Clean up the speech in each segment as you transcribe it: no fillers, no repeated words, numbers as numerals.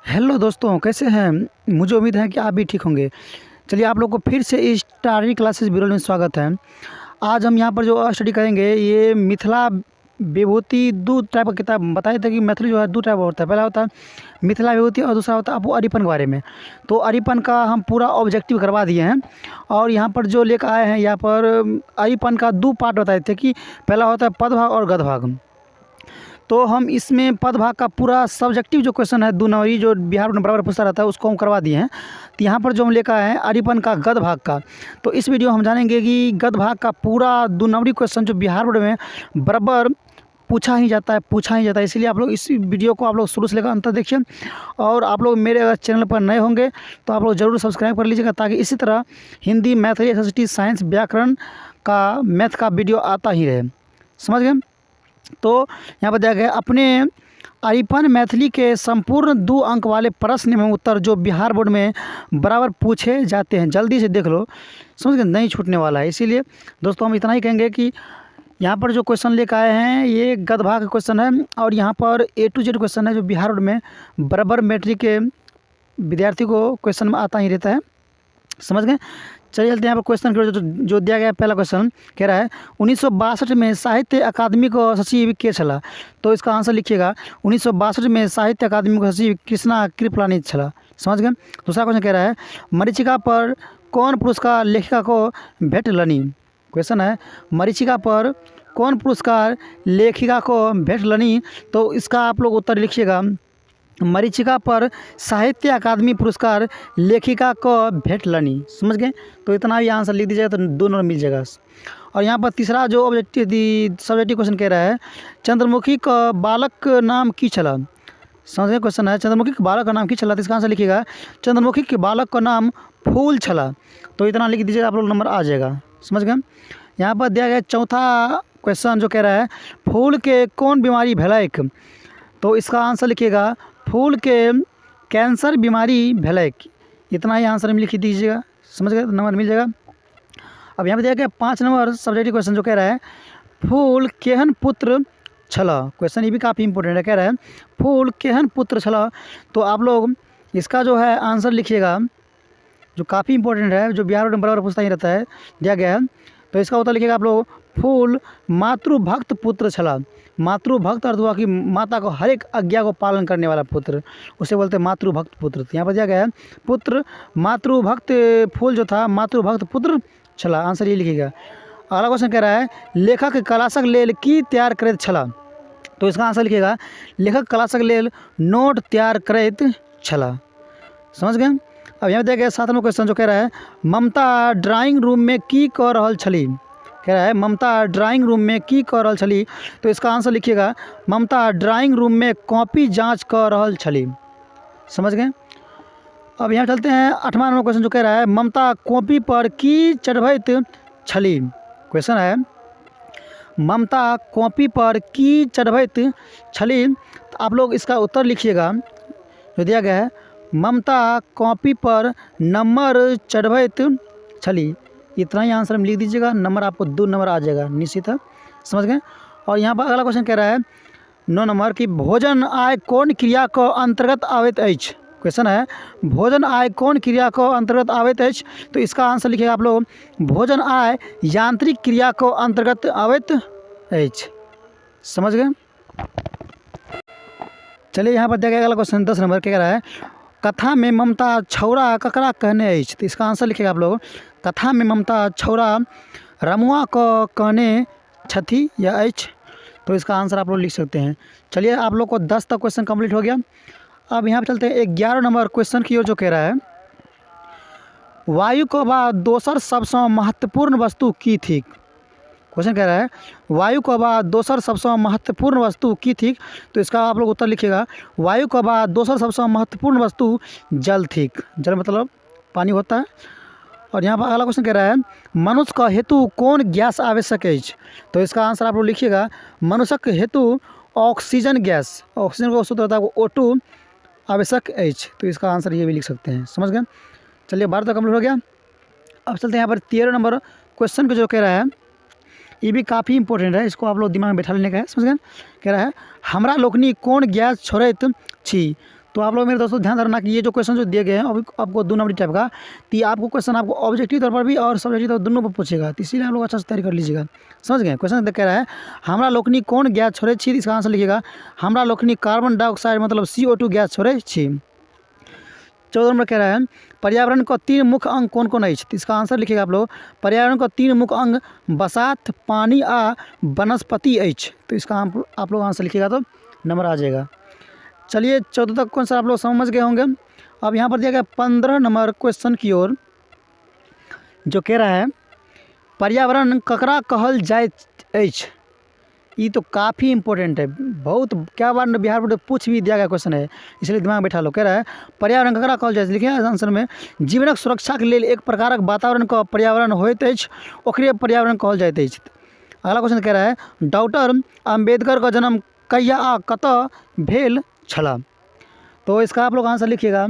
Hello दोस्तों, कैसे हैं। मुझे उम्मीद है कि आप भी ठीक होंगे। चलिए, आप लोग को फिर से इस स्टारी क्लासेस ब्यूरो में स्वागत है। आज हम यहाँ पर जो स्टडी करेंगे, ये मिथिला विभूति दो टाइप का किताब बताए थे कि मैथिली जो है दो टाइप होता है। पहला होता है मिथिला विभूति और दूसरा होता है आपको अरिपन के बारे में। तो अरिपन का हम पूरा ऑब्जेक्टिव करवा दिए हैं और यहाँ पर जो लेकर आए हैं, यहाँ पर अरिपन का दो पार्ट बताए थे कि पहला होता है पदभाग और गद्यभाग। तो हम इसमें पद भाग का पूरा सब्जेक्टिव जो क्वेश्चन है 2 नंबरी जो बिहार बोर्ड में बराबर पूछता रहता है, उसको हम करवा दिए हैं। तो यहाँ पर जो हम लेकर आए हैं अरिपन का गद्य भाग का, तो इस वीडियो हम जानेंगे कि गद्य भाग का पूरा 2 नंबरी क्वेश्चन जो बिहार बोर्ड में बराबर पूछा ही जाता है। इसलिए आप लोग इस वीडियो को आप लोग शुरू से लेकर अंत तक देखिए। और आप लोग मेरे अगर चैनल पर नए होंगे तो आप लोग ज़रूर सब्सक्राइब कर लीजिएगा, ताकि इसी तरह हिंदी, मैथिली, एसएसटी, साइंस, व्याकरण का, मैथ का वीडियो आता ही रहे। समझ गए। तो यहाँ पर दिया गया अपने अरिपन मैथिली के संपूर्ण 2 अंक वाले प्रश्न एवं उत्तर जो बिहार बोर्ड में बराबर पूछे जाते हैं। जल्दी से देख लो, समझ गए, नहीं छूटने वाला है। इसीलिए दोस्तों हम इतना ही कहेंगे कि यहाँ पर जो क्वेश्चन लेकर आए हैं ये गद्य भाग का क्वेश्चन है और यहाँ पर A to Z क्वेश्चन है जो बिहार बोर्ड में बराबर मैट्रिक के विद्यार्थी को क्वेश्चन में आता ही रहता है। समझ गए। चलिए चलते हैं यहाँ पर क्वेश्चन जो दिया गया है। पहला क्वेश्चन कह रहा है 1962 में साहित्य अकादमी को सचिव के छला। तो इसका आंसर लिखिएगा 1962 में साहित्य अकादमी को सचिव कृष्णा कृपलानी छला। समझ गए। दूसरा क्वेश्चन कह रहा है मरीचिका पर कौन पुरस्कार लेखिका को भेटलनी। क्वेश्चन है मरीचिका पर कौन पुरस्कार लेखिका को भेटलनी। तो इसका आप लोग उत्तर लिखिएगा मरीचिका पर साहित्य अकादमी पुरस्कार लेखिका को भेटलनी। समझ गए। तो इतना ही आंसर लिख दीजिएगा तो 2 नंबर मिल जाएगा। और यहाँ पर तीसरा जो सब्जेक्टिव क्वेश्चन कह रहा है चंद्रमुखी का बालक नाम की छला। समझ गए। क्वेश्चन है चंद्रमुखी के बालक का नाम की छला। तो इसका आंसर लिखिएगा चंद्रमुखी के बालक का नाम फूल छला। तो इतना लिख दीजिएगा, आप लोग नंबर आ जाएगा। समझ गए। यहाँ पर दिया गया चौथा क्वेश्चन जो कह रहा है फूल के कौन बीमारी भैलैक। तो इसका आंसर लिखिएगा फूल के कैंसर बीमारी भैलैक। इतना ही आंसर में लिख दीजिएगा। समझ गए, नंबर मिल जाएगा। अब यहाँ पे दिया गया 5 नंबर सब्जेक्टिव क्वेश्चन जो कह रहा है फूल केहन पुत्र छला। क्वेश्चन ये भी काफ़ी इंपॉर्टेंट है। कह रहा है फूल केहन पुत्र छला। तो आप लोग इसका जो है आंसर लिखिएगा, जो काफ़ी इंपॉर्टेंट है, जो बिहार बोर्ड में बराबर पूछता ही रहता है, दिया गया है। तो इसका उत्तर लिखिएगा आप लोग फूल मातृभक्त पुत्र छला। मातृभक्त अर्थ हुआ कि माता को हर एक आज्ञा को पालन करने वाला पुत्र, उसे बोलते हैं मातृभक्त पुत्र। तो यहाँ पर दिया गया है पुत्र मातृभक्त फूल जो था मातृभक्त पुत्र छला। आंसर ये लिखिएगा। अगला क्वेश्चन कह रहा है लेखक कलासक लेल की तैयार करैत छला। तो इसका आंसर लिखिएगा लेखक कलासक लेल नोट तैयार करैत छला। समझ गए। अब यहाँ दिया गया 7 नंबर क्वेश्चन जो कह रहा है ममता ड्राइंग रूम में की कर रहल छली। कह रहा है ममता ड्राइंग रूम में की कर रहल छली। तो इसका आंसर लिखिएगा ममता ड्राइंग रूम में कॉपी जांच कर रहल छली। समझ गए। अब यहाँ चलते हैं 8वां नंबर क्वेश्चन जो कह रहा है ममता कॉपी पर की चढ़बैत छली। क्वेश्चन है ममता कॉपी पर की चढ़बैत छली। तो आप लोग इसका उत्तर लिखिएगा जो दिया गया है ममता कॉपी पर नंबर चढ़बैत छली। इतना ही आंसर में लिख दीजिएगा, नंबर आपको 2 नंबर आ जाएगा निश्चित है। समझ गए। और यहाँ पर अगला क्वेश्चन कह रहा है 9 नंबर की भोजन आय कौन क्रिया को अंतर्गत आवेत अछि। क्वेश्चन है भोजन आय कौन क्रिया को अंतर्गत आवेत अछि। तो इसका आंसर लिखिएगा आप लोग भोजन आय यांत्रिक क्रिया को अंतर्गत आवेत अछि। समझ गए। चलिए यहाँ पर दिया गया अगला क्वेश्चन 10 नंबर कह रहा है कथा में ममता छौरा ककरा कहने अछि। तो इसका आंसर लिखिएगा आप लोग कथा में ममता छौरा रमुआ को कहने छथी या अछि। तो इसका आंसर आप लोग लिख सकते हैं। चलिए, आप लोग को 10 तक क्वेश्चन कंप्लीट हो गया। अब यहाँ पे चलते हैं 11 नंबर क्वेश्चन की ओर जो कह रहा है वायु को बाद दोसर सबसे महत्वपूर्ण वस्तु की थी। क्वेश्चन कह रहा है वायु को बाद दोसर सबसे महत्वपूर्ण वस्तु की थी। तो इसका आप लोग उत्तर लिखिएगा वायु को बाद दोसर सबसे महत्वपूर्ण वस्तु जल थी। जल मतलब पानी होता है। और यहाँ पर अगला क्वेश्चन कह रहा है मनुष्य का हेतु कौन गैस आवश्यक है। तो इसका आंसर आप लोग लिखिएगा मनुष्य के हेतु ऑक्सीजन गैस, ऑक्सीजन को सूत्र होता है वो O2 आवश्यक है। तो इसका आंसर ये भी लिख सकते हैं। समझ गए। चलिए, 12 तक कंप्लीट हो गया। अब चलते हैं यहाँ पर 13 नंबर क्वेश्चन को जो कह रहा है ये भी काफ़ी इंपॉर्टेंट है, इसको आप लोग दिमाग में बैठा लेने का है। समझ गए। कह रहा है हमरा लोकनी कौन गैस छोड़ैत छी। तो आप लोग मेरे दोस्तों ध्यान रखना कि ये जो क्वेश्चन जो दिए गए हैं आपको 2 नंबर टाइप का, तो ये आपको क्वेश्चन आपको ऑब्जेक्टिव तौर पर भी और सब्जेक्टिव तौर दोनों पर पूछेगा, तो इसीलिए आप लोग अच्छा से तैयारी कर लीजिएगा। समझ गए। क्वेश्चन कह रहा है हमरा लोकनी कौन गैस छोड़े छी, इसका आंसर लिखिएगा हमरा लोकनी कार्बन डाइऑक्साइड मतलब CO2 गैस छोड़े छी। 14 नंबर कह रहा है पर्यावरण का 3 मुख्य अंग कौन कौन है, तो इसका आंसर लिखिएगा आप लोग पर्यावरण का 3 मुख्य अंग बसात, पानी आ वनस्पति है। तो इसका आप लोग आंसर लिखिएगा तो नंबर आ जाएगा। चलिए 14 तक क्वेश्चन आप लोग समझ गए होंगे। अब यहाँ पर दिया गया 15 नंबर क्वेश्चन की ओर, जो कह रहा है पर्यावरण ककरा कहल जाइत अछि। ये तो काफ़ी इंपॉर्टेंट है, बहुत क्या बार बिहार बोर्ड पूछ भी दिया गया क्वेश्चन है, इसलिए दिमाग में बैठा लो। कह रहा है पर्यावरण ककरा कहल जाइत, लिखिए आंसर में जीवनक सुरक्षा के लिए एक प्रकारक वातावरण का पर्यावरण होइत अछि, ओकरे पर्यावरण कहल जाइत अछि। अगला क्वेश्चन कह रहा है डॉक्टर अम्बेडकर का जन्म कहिया आ कतऽ भेल छला, तो इसका आप लोग आंसर लिखिएगा।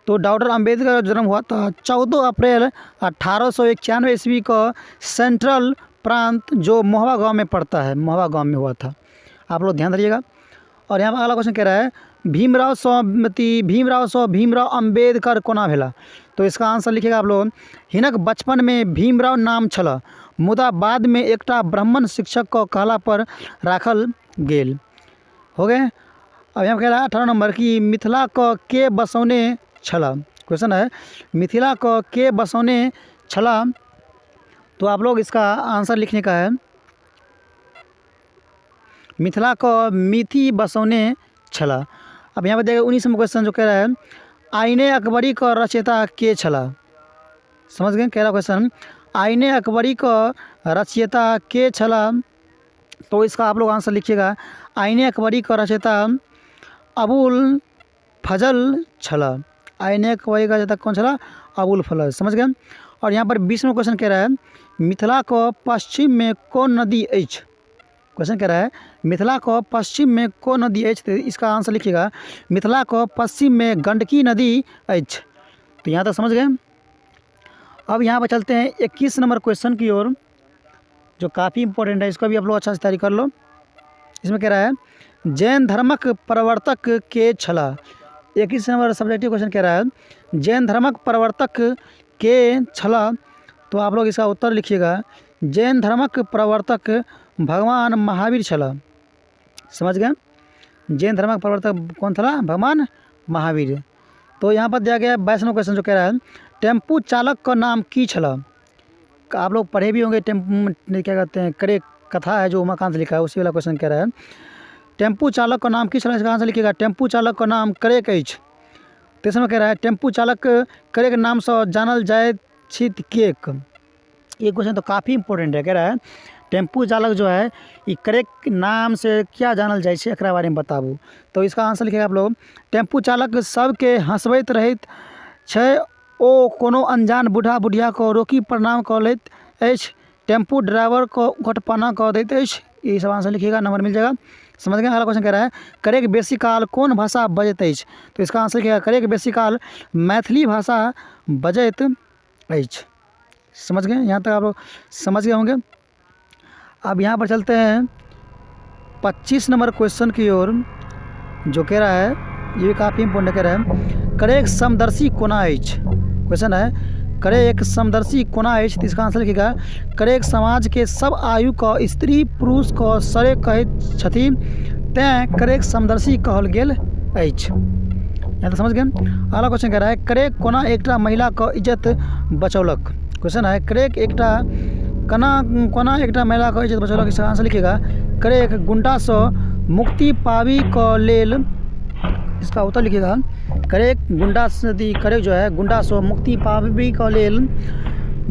तो डॉक्टर अम्बेडकर का जन्म हुआ था 14 अप्रैल 1891 ईस्वी को सेंट्रल प्रांत जो मोहवा गांव में पड़ता है, मोहवा गांव में हुआ था। आप लोग ध्यान रखिएगा। और यहाँ पर अगला क्वेश्चन कह रहा है भीमराव अम्बेडकर कोना भेला, तो इसका आंसर लिखिएगा आप लोग हिनक बचपन में भीमराव नाम छला, मुदा बाद में एकटा ब्राह्मण शिक्षक को कहला पर राखल गेल। हो गए। अब यहाँ कह रहा है 18 नंबर की मिथिला को के बसौने छला, क्वेश्चन है मिथिला को के बसौने छला, तो आप लोग इसका आंसर लिखने का है मिथिला को मिथि बसौने छला। अब यहाँ पर देखिए 19 नंबर क्वेश्चन जो कह रहा है आईने अकबरी का रचयिता के छला। समझ गए। कह रहा क्वेश्चन आईने अकबरी का रचयिता के छला, तो इसका आप लोग आंसर लिखिएगा आईने अकबरी का रचयिता अबुल फजल छला। आईने अकबरी का रचयिता कौन छला, अबुल फजल। समझ गए। और यहाँ पर 20 नंबर क्वेश्चन कह रहा है मिथिला को पश्चिम में कौन नदी अछि, क्वेश्चन कह रहा है मिथिला को पश्चिम में कौन नदी अछि, तो इसका आंसर लिखिएगा मिथिला को पश्चिम में गंडकी नदी अछि। तो यहाँ तक समझ गए। अब यहाँ पर चलते हैं 21 नंबर क्वेश्चन की ओर, जो काफ़ी इंपॉर्टेंट है, इसको भी आप लोग अच्छा से तैयारी कर लो। इसमें कह रहा है जैन धर्मक प्रवर्तक के छला। 21 नंबर सब्जेक्टिव क्वेश्चन कह रहा है जैन धर्मक प्रवर्तक के छला, तो आप लोग इसका उत्तर लिखिएगा जैन धर्मक प्रवर्तक भगवान महावीर छला। समझ गए। जैन धर्मक प्रवर्तक कौन था, भगवान महावीर। तो यहाँ पर दिया गया 22 नंबर क्वेश्चन जो कह रहा है टेम्पू चालक का नाम की छला। आप लोग पढ़े भी होंगे टेम्पू क्या कहते हैं, करे कथा है जो उमाकांत लिखा है, उसी वाला क्वेश्चन कह रहा है टेम्पू चालक का नाम की छला। इसका आंसर लिखिएगा टेम्पू चालक का नाम करेक अछि। तो इसमें कह रहा है टेम्पू चालक करेक नाम से जानल जाए छित केक। ये क्वेश्चन तो काफ़ी इंपॉर्टेंट है। कह रहा है टेम्पू चालक जो है ये करेक नाम से क्या जानल जाए छै, एकरा बारे में बताबू। तो इसका आंसर लिखिएगा आप लोग टेम्पू चालक सबके हंसबैत रहैत छै, ओ कोनो अनजान बूढ़ा बुढ़िया को रोकी प्रणाम कऽ लैत अछि, टेम्पू ड्राइवर को घटपना कऽ दैत अछि। ये सब आंसर लिखिएगा, नंबर मिल जाएगा। समझ गए। अगला क्वेश्चन कह रहा है करेक बेसी काल कौन भाषा बजैत अछि, तो इसका आंसर लिखिएगा करेक बेसी काल मैथिली भाषा बजैत अछि। समझ गए। यहाँ तक आप लोग समझ गए होंगे। अब यहाँ पर चलते हैं 25 नंबर क्वेश्चन की ओर, जो कह रहा है ये भी काफ़ी इंपॉर्टेंट कह रहा है करेक समदर्शी कोना अछि। क्वेश्चन है करेक समदर्शी कोना अछि, तो इसका आंसर लिखिएगा करेक समाज के सब आयु का स्त्री पुरुष को सरे कहैत छथि, तैं करेक समदर्शी कहल गेल अछि। यहाँ तक समझ गए। अगला क्वेश्चन कह रहा है करेक कोना एकटा महिला का इज्जत बचौलक। क्वेश्चन है करेक एकटा कोना एकटा महिला का इज्जत बचौलक। इसका आंसर लिखिएगा करेक गुंडा से मुक्ति पाबी के लेल। इसका उत्तर लिखिएगा करेक गुंडा से करेक जो है गुंडा से मुक्ति पाबी के लेल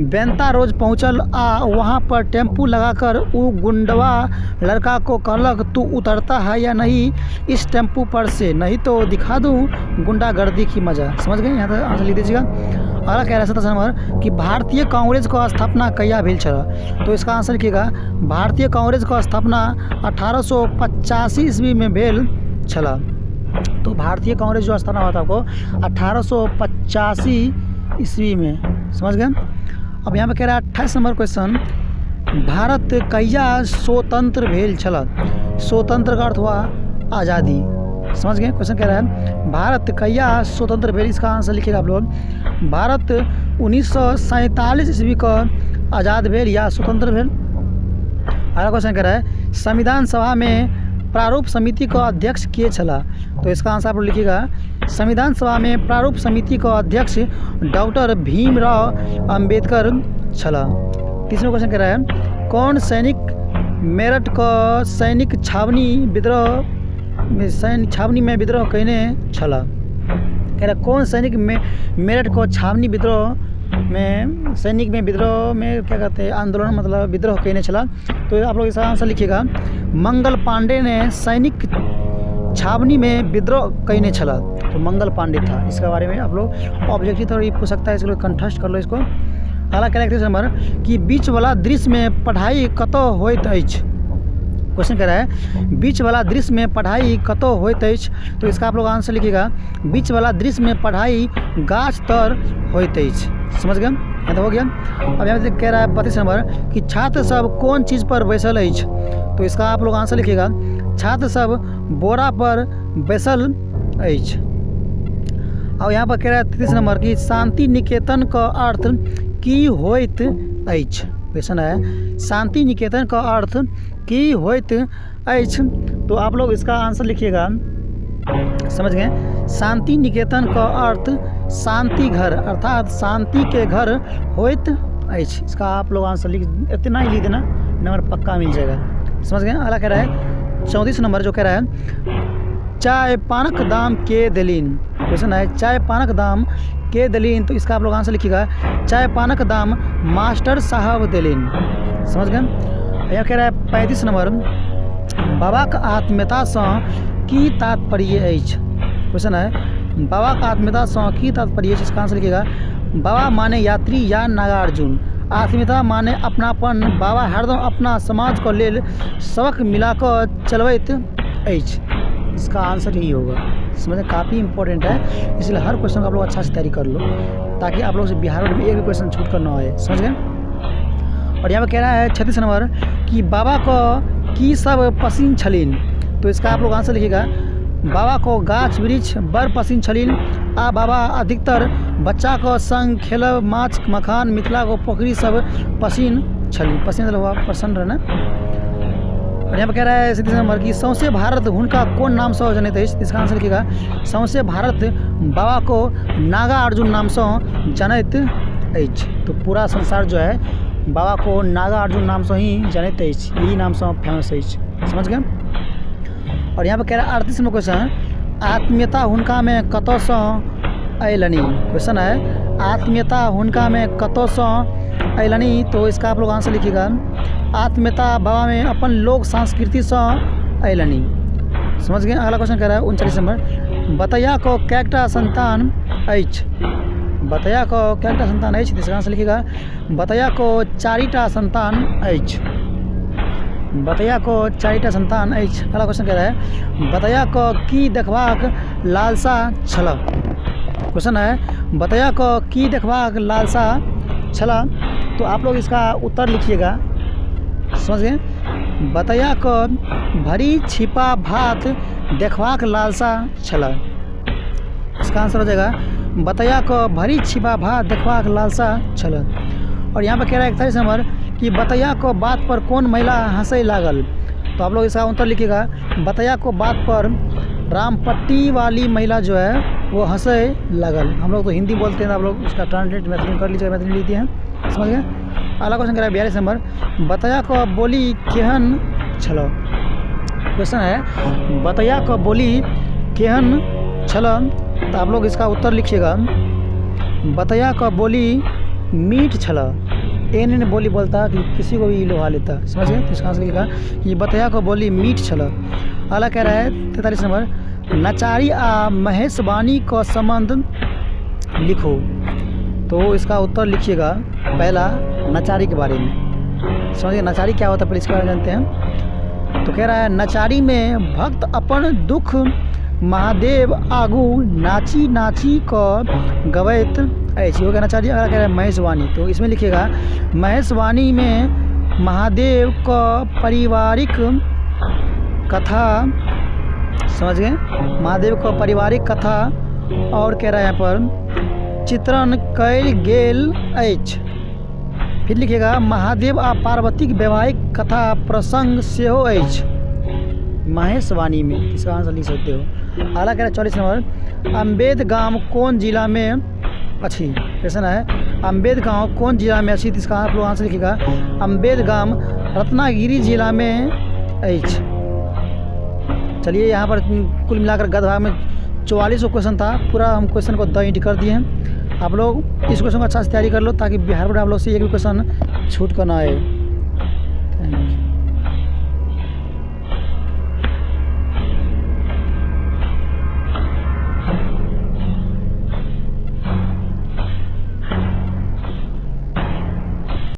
बेंता रोज पहुंचल आ वहां पर टेम्पू लगाकर वो गुंडवा लड़का को कहलक तू उतरता है या नहीं इस टेम्पू पर से, नहीं तो दिखा दूँ गुंडागर्दी की मजा। समझ गए। यहाँ तक आंसर लिख दीजिएगा। अगला कह रहा है 27 नंबर कि भारतीय कांग्रेस का स्थापना कहिया भेल छला, तो इसका आंसर लिखिएगा भारतीय कांग्रेस का स्थापना 1885 ईस्वी में भेल छला। तो भारतीय कांग्रेस जो स्थापना हुआ था आपको 1885 ईस्वी में। समझ गए। अब यहाँ पे कह रहा है 28 नंबर क्वेश्चन भारत कहिया स्वतंत्र भेल छला। स्वतंत्र का अर्थ हुआ आज़ादी। समझ गए। क्वेश्चन कह रहा है भारत कहिया स्वतंत्र भेल, इसका आंसर लिखिएगा आप लोग। भारत 1947 ईस्वी का आज़ाद भेल या स्वतंत्र भेल। अगला क्वेश्चन कह रहा है संविधान सभा में प्रारूप समिति का अध्यक्ष के छला, तो इसका आंसर आप लोग लिखिएगा। संविधान सभा में प्रारूप समिति का अध्यक्ष डॉक्टर भीमराव अंबेडकर छला। तीसरा क्वेश्चन कह रहा है कौन सैनिक मेरठ का सैनिक छावनी में विद्रोह कहने छला। कह रहा कौन सैनिक मेरठ को छावनी विद्रोह में सैनिक में विद्रोह में क्या कहते हैं आंदोलन मतलब विद्रोह कहने चला, तो आप लोग इसका आंसर लिखिएगा। मंगल पांडे ने सैनिक छावनी में विद्रोह कहने चला, तो मंगल पांडे था। इसके बारे में आप लोग ऑब्जेक्टिव थोड़ा ये पूछ सकता है, इसको कंठस्थ कर लो इसको। अगला कैरेक्टर नंबर कि बीच वाला दृश्य में पढ़ाई कतौ होइत अछि। क्वेश्चन कह रहा है बीच वाला दृश्य में पढ़ाई कतौ होइत अछि, तो इसका आप लोग आंसर लिखिएगा। बीच वाला दृश्य में पढ़ाई गाछ तर होइत अछि। समझ गए, ये तो हो गया। अब यहाँ पे कह रहा है 32 नंबर कि छात्र सब कौन चीज़ पर बैसल अछि, तो इसका आप लोग आंसर लिखिएगा। छात्र सब बोरा पर बैसल अछि। और यहाँ पर कह रहा है 33 नंबर कि शांति निकेतन का अर्थ की होइत अछि। क्वेश्चन है शांति निकेतन का अर्थ की होइत अछि, तो आप लोग इसका आंसर लिखिएगा। समझ गए, शांति निकेतन का अर्थ शांति घर अर्थात शांति के घर होइत अछि। इसका आप लोग आंसर लिख इतना ही लिख देना, नंबर पक्का मिल जाएगा। समझ गए। अगला कह रहा है 34 नंबर जो कह रहा है चाय पानक दाम के देलीन। क्वेश्चन है चाय पानक दाम के देलीन, तो इसका आप लोग आंसर लिखिएगा। चाय पानक दाम मास्टर साहब देलीन। समझ गए। यह कह रहा है 35 नंबर बाबाक आत्मीयता से की तात्पर्य अछि। क्वेश्चन है बाबाक आत्मीयता से की तात्पर्य अछि, इसका आंसर लिखिएगा। बाबा माने यात्री या नागार्जुन, आत्मीयता माने अपनापन, बाबा हरदम अपना समाज को लेल सबक मिलाकर चलबैत अछि। इसका आंसर यही होगा। समझे, काफ़ी इंपॉर्टेंट है, इसलिए हर क्वेश्चन को आप लोग अच्छा से तैयारी कर लो ताकि आप लोग से बिहार में एक भी क्वेश्चन छूट कर ना आए। समझ गए। और यहाँ पर कह रहा है 36 नंबर कि बाबा को की सब पसीन छलीन, तो इसका आप लोग आंसर लिखिएगा। बाबा को गाछ वृक्ष बड़ पसीन छलीन, आ बाबा अधिकतर बच्चा को संग खेलब, माछ मखान, मिथिला को पोखरी सब पसीन छलीन। पसीन हुआ पसंद रहना। और यहाँ पर कह रहा है 37 नंबर की सौंसे भारत हुनका कौन नाम से जनैत अछि, इसका आंसर लिखिएगा। सौंसे भारत बाबा को नागा अर्जुन नाम से जनैत अछि, तो पूरा संसार जो है बाबा को नागा अर्जुन नाम से ही जनैत अछि, यही नाम से फेमस अछि। समझ गए। और यहाँ पर कह रहा है 38 नंबर क्वेश्चन आत्मीयता हुनका में कतौ से अयलनी। क्वेश्चन है आत्मीयता हुनका में कतौ से अयलनी, तो इसका आप लोग आंसर लिखिएगा। आत्मीयता बाबा में अपन लोक संस्कृति से अयलनी। समझ गए। अगला क्वेश्चन कह रहा है 39 नंबर बतैया को कैटा संतान अछि। बतैया को कैटा संतान अछि, इसका आंसर लिखिएगा। बतैया को 4टा संतान अछि। बतैया को 4टा संतान अछि। अगला क्वेश्चन कह रहा है बतैया को की देखबाक लालसा छला। क्वेश्चन है बतैया को की देखबाक लालसा छला, तो आप लोग इसका उत्तर लिखिएगा। समझ गए। बतैया को भरी छिपा भात देखबाक लालसा छला, इसका आंसर हो जाएगा बतैया को भरी छिपा भात देखबाक लालसा छला। और यहाँ पर कह रहा है 41 नंबर कि बतैया को बात पर कौन महिला हंसै लागल, तो आप लोग इसका उत्तर लिखिएगा। बतैया को बात पर रामपट्टी वाली महिला जो है वो हंसै लागल। हम लोग तो हिंदी बोलते हैं, आप लोग उसका ट्रांसलेट मैथिली कर लीजिएगा, मैथिली लिखते हैं। समझ गए। अगला क्वेश्चन कह रहा है 42 नंबर बतैया को बोली केहन छलो। क्वेश्चन है बतैया को बोली केहन छलो, तो आप लोग इसका उत्तर लिखिएगा। बतैया को बोली मीठ छला। एन बोली बोलता कि किसी को भी लोहा लेता। समझ गए। तो इसका आंसर लिखा कि बतैया को बोली मीठ छला। अगला कह रहा है 43 नंबर नचारी आ महेशवाणी का संबंध लिखो, तो इसका उत्तर लिखिएगा। पहला नचारी के बारे में। समझिए नचारी क्या होता है, पहले इसके बारे में जानते हैं। तो कह रहा है नचारी में भक्त अपन दुख महादेव आगू नाची नाची को गवैत ऐसी हो गया नचारी। अगर कह रहा है महेशवाणी, तो इसमें लिखिएगा महेशवाणी में महादेव को पारिवारिक कथा समझ गए। महादेव का पारिवारिक कथा और कह रहा है यहाँ पर चित्रण कयल गेल अछि। फिर लिखिएगा महादेव आ पार्वतीक वैवाहिक कथा प्रसंग सेहो अछि महेशवाणी में। इसका आंसर लिख सकते हो। अगला कह रहा है 44 नंबर अम्बेद गांव कौन जिला में अच्छी क्वेश्चन है। अम्बेद गांव कौन जिला में अच्छी, इसका आप लोग आंसर लिखिएगा अम्बेद गांव रत्नागिरी जिला में अछि। चलिए यहाँ पर कुल मिलाकर गद्य भाग में 44 क्वेश्चन था। पूरा हम क्वेश्चन को द इंट कर दिए हैं। आप लोग इस क्वेश्चन को अच्छा से तैयारी कर लो ताकि बिहार बोर्ड आप लोग से एक भी क्वेश्चन छूट कर ना आए।